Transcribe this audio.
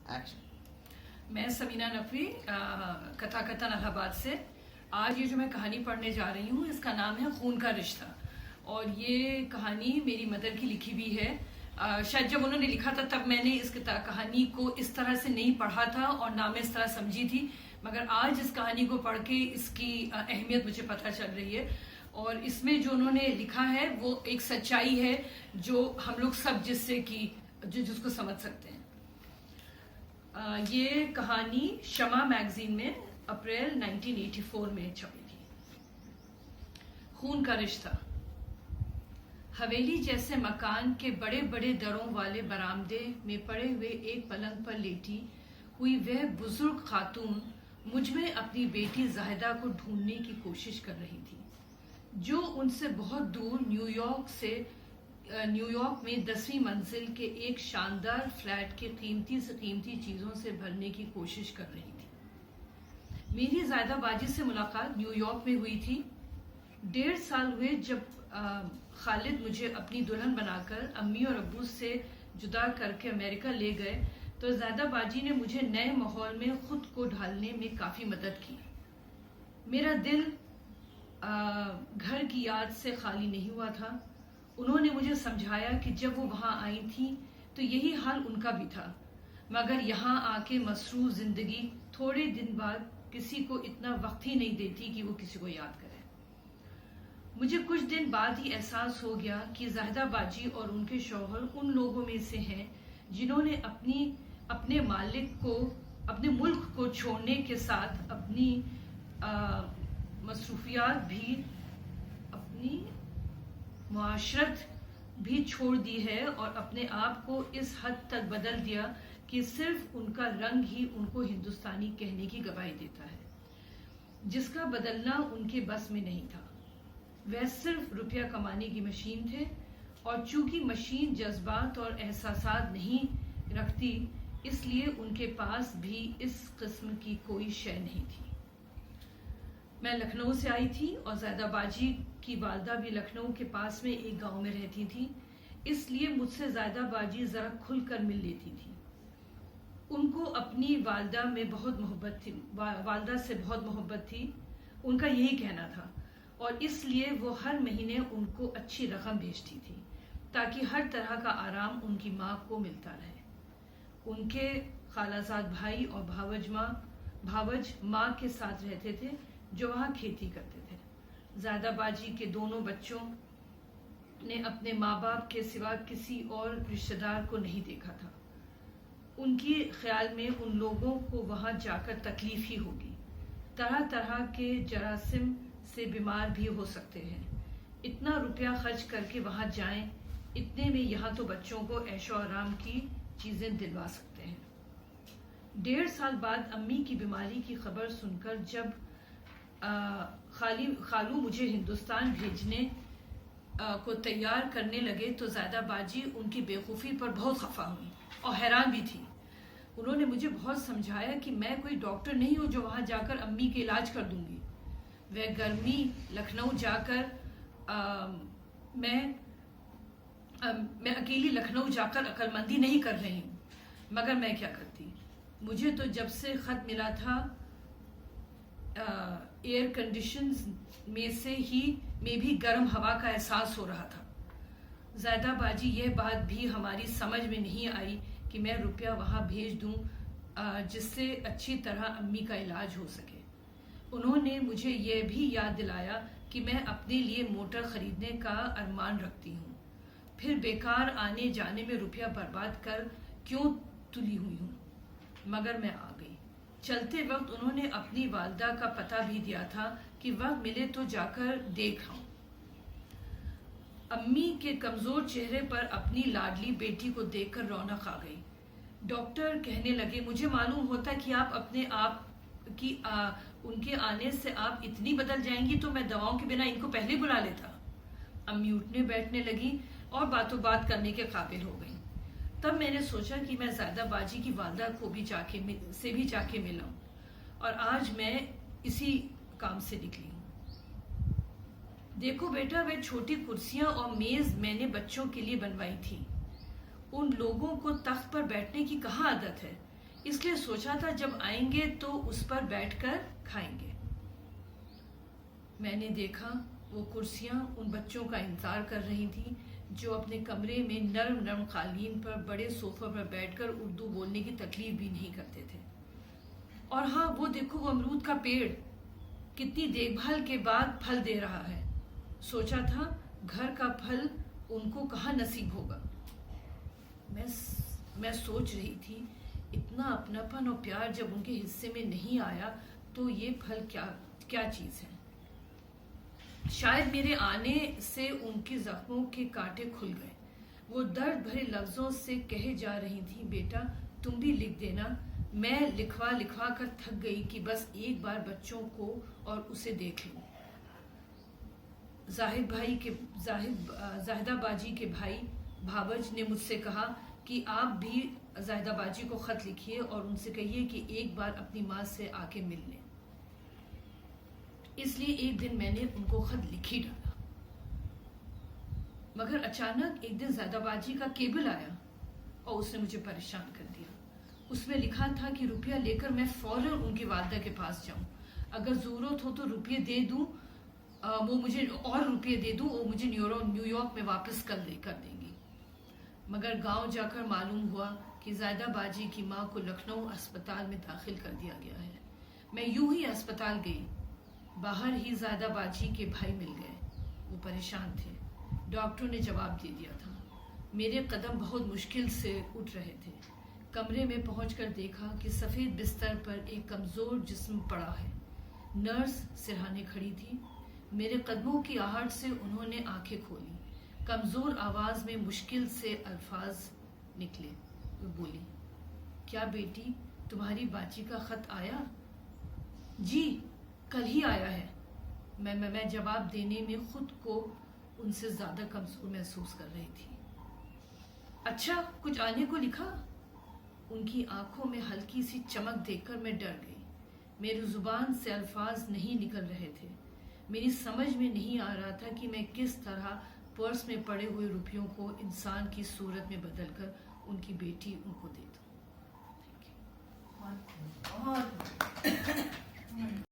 Action. میں سمینہ نقوی کتھا کتن الہ آباد سے۔ آج یہ جو میں کہانی پڑھنے جا رہی ہوں اس کا نام ہے خون کا رشتہ، اور یہ کہانی میری مدر کی لکھی ہوئی ہے۔ شاید جب انہوں نے لکھا تھا تب میں نے اس کہانی کو اس طرح سے نہیں پڑھا تھا اور نہ میں اس طرح سمجھی تھی، مگر آج اس کہانی کو پڑھ کے اس کی اہمیت مجھے پتہ چل رہی ہے، اور اس میں جو انہوں نے لکھا ہے وہ ایک سچائی ہے جو ہم لوگ سب جس کو سمجھ سکتے ہیں۔ یہ کہانی شمع میگزین میں اپریل 1984 میں چھپی تھی۔ خون کا رشتہ۔ حویلی جیسے مکان کے بڑے بڑے دروں والے برآمدے میں پڑے ہوئے ایک پلنگ پر لیٹی ہوئی وہ بزرگ خاتون مجھ میں اپنی بیٹی زاہدہ کو ڈھونڈنے کی کوشش کر رہی تھی، جو ان سے بہت دور نیو یارک میں 10ویں منزل کے ایک شاندار فلیٹ کے قیمتی سے قیمتی چیزوں سے بھرنے کی کوشش کر رہی تھی۔ میری زاہدہ باجی سے ملاقات نیو یارک میں ہوئی تھی۔ 1.5 سال ہوئے جب خالد مجھے اپنی دلہن بنا کر امی اور ابو سے جدا کر کے امریکہ لے گئے تو زاہدہ باجی نے مجھے نئے ماحول میں خود کو ڈھالنے میں کافی مدد کی۔ میرا دل گھر کی یاد سے خالی نہیں ہوا تھا۔ انہوں نے مجھے سمجھایا کہ جب وہ وہاں آئی تھیں تو یہی حال ان کا بھی تھا، مگر یہاں آ کے مصروف زندگی تھوڑے دن بعد کسی کو اتنا وقت ہی نہیں دیتی کہ وہ کسی کو یاد کرے۔ مجھے کچھ دن بعد ہی احساس ہو گیا کہ زاہدہ باجی اور ان کے شوہر ان لوگوں میں سے ہیں جنہوں نے اپنے ملک کو چھوڑنے کے ساتھ اپنی مصروفیات بھی، اپنی معاشرت بھی چھوڑ دی ہے اور اپنے آپ کو اس حد تک بدل دیا کہ صرف ان کا رنگ ہی ان کو ہندوستانی کہنے کی گواہی دیتا ہے، جس کا بدلنا ان کے بس میں نہیں تھا۔ وہ صرف روپیہ کمانے کی مشین تھے، اور چونکہ مشین جذبات اور احساسات نہیں رکھتی اس لیے ان کے پاس بھی اس قسم کی کوئی شے نہیں تھی۔ میں لکھنؤ سے آئی تھی اور زاہدہ باجی کی والدہ بھی لکھنؤ کے پاس میں ایک گاؤں میں رہتی تھی، اس لیے مجھ سے زاہدہ باجی ذرا کھل کر مل لیتی تھی۔ ان کو اپنی والدہ سے بہت محبت تھی، ان کا یہی کہنا تھا، اور اس لیے وہ ہر مہینے ان کو اچھی رقم بھیجتی تھی تاکہ ہر طرح کا آرام ان کی ماں کو ملتا رہے۔ ان کے خالہ زاد بھائی اور بھاوج ماں کے ساتھ رہتے تھے جو وہاں کھیتی کرتے تھے۔ زاہدہ باجی کے دونوں بچوں نے اپنے ماں باپ کے سوا کسی اور رشتہ دار کو نہیں دیکھا تھا۔ ان کے خیال میں ان لوگوں کو وہاں جا کر تکلیف ہی ہوگی، طرح طرح کے جراثیم سے بیمار بھی ہو سکتے ہیں۔ اتنا روپیہ خرچ کر کے وہاں جائیں، اتنے میں یہاں تو بچوں کو عیش و آرام کی چیزیں دلوا سکتے ہیں۔ 1.5 سال بعد امی کی بیماری کی خبر سن کر جب خالو مجھے ہندوستان بھیجنے کو تیار کرنے لگے تو زاہدہ باجی ان کی بے خوفی پر بہت خفا ہوئی اور حیران بھی تھی۔ انہوں نے مجھے بہت سمجھایا کہ میں کوئی ڈاکٹر نہیں ہوں جو وہاں جا کر امی کے علاج کر دوں گی۔ وہ گرمی لکھنؤ جا کر میں اکیلی لکھنؤ جا کر عقل مندی نہیں کر رہی ہوں، مگر میں کیا کرتی؟ مجھے تو جب سے خط ملا تھا ایئر کنڈیشنز میں بھی گرم ہوا کا احساس ہو رہا تھا۔ زاہدہ باجی یہ بات بھی ہماری سمجھ میں نہیں آئی کہ میں روپیہ وہاں بھیج دوں جس سے اچھی طرح امی کا علاج ہو سکے۔ انہوں نے مجھے یہ بھی یاد دلایا کہ میں اپنے لیے موٹر خریدنے کا ارمان رکھتی ہوں، پھر بیکار آنے جانے میں روپیہ برباد کر کیوں تلی ہوئی ہوں، مگر میں آ گئی۔ چلتے وقت انہوں نے اپنی والدہ کا پتہ بھی دیا تھا کہ وقت ملے تو جا کر دیکھ آؤں۔ امی کے کمزور چہرے پر اپنی لاڈلی بیٹی کو دیکھ کر رونق آ گئی۔ ڈاکٹر کہنے لگے، مجھے معلوم ہوتا کہ ان کے آنے سے آپ اتنی بدل جائیں گی تو میں دواؤں کے بنا ان کو پہلے بلا لیتا۔ امی اٹھنے بیٹھنے لگی اور باتوں بات کرنے کے قابل ہو گئی۔ تب میں نے سوچا کہ میں زاہدہ باجی کی والدہ کو بھی جا کے ملاؤں، اور آج میں اسی کام سے نکلی ہوں۔ دیکھو بیٹا، وہ چھوٹی کرسیاں اور میز میں نے بچوں کے لیے بنوائی تھی۔ ان لوگوں کو تخت پر بیٹھنے کی کہاں عادت ہے؟ اس لیے سوچا تھا جب آئیں گے تو اس پر بیٹھ کر کھائیں گے۔ میں نے دیکھا وہ کرسیاں ان بچوں کا انتظار کر رہی تھیں جو اپنے کمرے میں نرم نرم قالین پر بڑے صوفے پر بیٹھ کر اردو بولنے کی تکلیف بھی نہیں کرتے تھے۔ اور ہاں وہ دیکھو وہ امرود کا پیڑ کتنی دیکھ بھال کے بعد پھل دے رہا ہے۔ سوچا تھا گھر کا پھل ان کو کہاں نصیب ہوگا۔ میں سوچ رہی تھی اتنا اپناپن اور پیار جب ان کے حصے میں نہیں آیا تو یہ پھل کیا چیز ہے۔ شاید میرے آنے سے ان کے زخموں کے کانٹے کھل گئے۔ وہ درد بھرے لفظوں سے کہے جا رہی تھی بیٹا تم بھی لکھ دینا۔ میں لکھوا کر تھک گئی کہ بس ایک بار بچوں کو اور اسے دیکھ لوں۔ زاہدہ باجی کے بھائی بھاوج نے مجھ سے کہا کہ آپ بھی زاہدہ باجی کو خط لکھیے اور ان سے کہیے کہ ایک بار اپنی ماں سے آ کے مل لیں۔ اس لیے ایک دن میں نے ان کو خط لکھ ہی ڈالا، مگر اچانک ایک دن زاہدہ باجی کا کیبل آیا اور اس نے مجھے پریشان کر دیا۔ اس میں لکھا تھا کہ روپیہ لے کر میں فوراً ان کی والدہ کے پاس جاؤں، اگر ضرورت ہو تو روپیے دے دوں، وہ مجھے اور روپیے دے دوں اور مجھے نیو یارک میں واپس کر دیں گی۔ مگر گاؤں جا کر معلوم ہوا کہ زاہدہ باجی کی ماں کو لکھنؤ اسپتال میں داخل کر دیا گیا ہے۔ میں یوں ہی اسپتال گئی، باہر ہی زاہدہ باجی کے بھائی مل گئے۔ وہ پریشان تھے۔ ڈاکٹر نے جواب دے دیا تھا۔ میرے قدم بہت مشکل سے اٹھ رہے تھے۔ کمرے میں پہنچ کر دیکھا کہ سفید بستر پر ایک کمزور جسم پڑا ہے۔ نرس سرہانے کھڑی تھی۔ میرے قدموں کی آہٹ سے انہوں نے آنکھیں کھولی۔ کمزور آواز میں مشکل سے الفاظ نکلے۔ وہ بولی کیا بیٹی تمہاری باجی کا خط آیا؟ جی کل ہی آیا ہے۔ میں جواب دینے میں خود کو ان سے زیادہ کمزور محسوس کر رہی تھی۔ اچھا کچھ آنے کو لکھا؟ ان کی آنکھوں میں ہلکی سی چمک دیکھ کر میں ڈر گئی۔ میری زبان سے الفاظ نہیں نکل رہے تھے۔ میری سمجھ میں نہیں آ رہا تھا کہ میں کس طرح پرس میں پڑے ہوئے روپیوں کو انسان کی صورت میں بدل کر ان کی بیٹی ان کو دے دوں۔